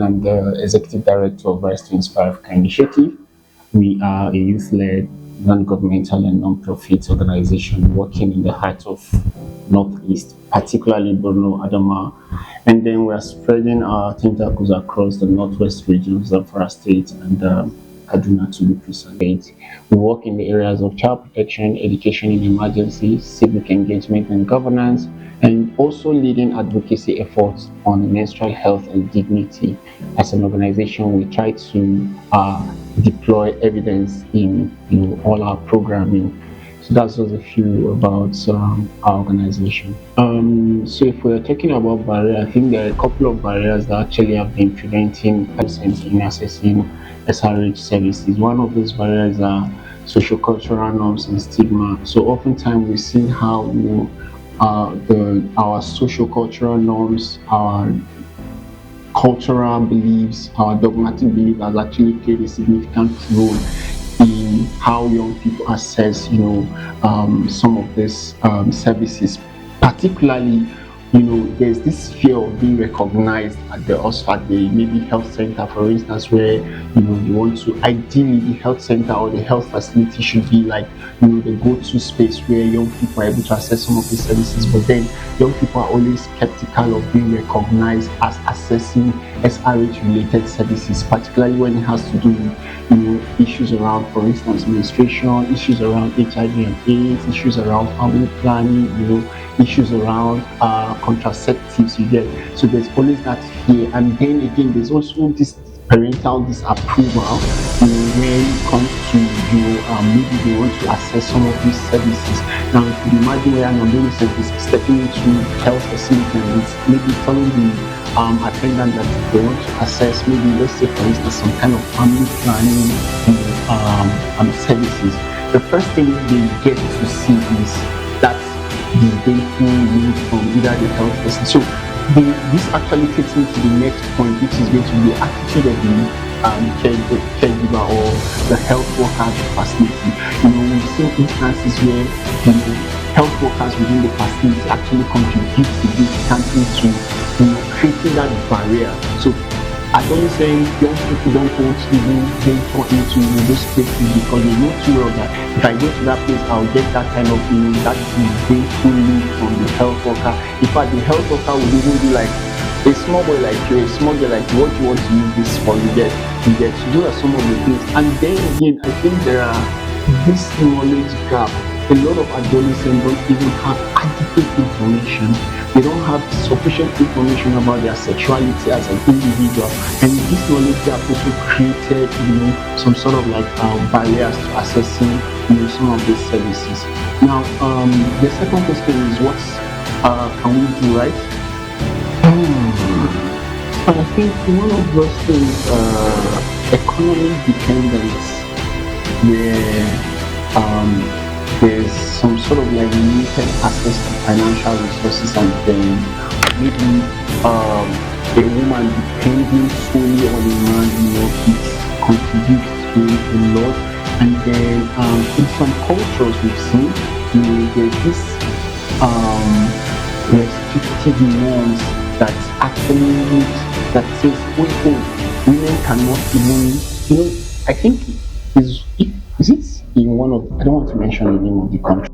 I'm the Executive Director of Rise to Inspire Africa Initiative. We are a youth-led, non-governmental and non-profit organization working in the heart of Northeast, particularly Borno, Adama. And then we are spreading our tentacles across the Northwest region of Zamfara State and Kaduna to be precise. We work in the areas of child protection, education in emergencies, civic engagement and governance, and also leading advocacy efforts on menstrual health and dignity. As an organization, we try to deploy evidence in all our programming. So that's just a few about our organization. So if we're talking about barriers, I think there are a couple of barriers that actually have been preventing persons in accessing SRH services. One of those barriers are social-cultural norms and stigma. So oftentimes we've seen how our social-cultural norms, our cultural beliefs, our dogmatic beliefs has actually played a significant role in how young people access, some of these services. Particularly, there's this fear of being recognized at the maybe health center, for instance, where you want to ideally the health center or the health facility should be like the go-to space where young people are able to access some of these services. But then young people are always skeptical of being recognized as accessing SRH related services, particularly when it has to do with issues around, for instance, menstruation, issues around HIV and AIDS, issues around family planning, issues around contraceptives. You get, so there's always that fear, and then again there's also this parental disapproval when it comes to maybe they want to access some of these services. Now if you imagine where an adolescent is stepping into health facility and it's maybe telling the attendant that they want to access, maybe let's say for instance some kind of family planning services, the first thing they get to see is that disdainful need from either the health person. So this actually takes me to the next point, which is going to be the attitude of the caregiver or the health worker at the facility. We've seen instances where health workers within the facility actually contribute significantly to creating that barrier. So adolescents, young people don't want to even venture into those places because they know too well that if I go to that place, I'll get that kind of that painful lead from the health worker. In fact, the health worker would even be like, a small boy like you, a small girl like you, what do you want to use this for? You get. Those are some of the things. And then again, I think there are this knowledge gap. A lot of adolescents don't even have adequate information. They don't have sufficient information about their sexuality as an individual, and this knowledge gap also created, some sort of like barriers to accessing, some of these services. Now, the second question is what can we do, right? I think one of those things, economic dependence, where there's some sort of like limited access to financial resources, and then maybe a woman depending solely on a man, it contributes to a lot. And then in some cultures we've seen, there's this restrictive norms that actually that says, women cannot even, I think is it in one of, I don't want to mention the name of the country.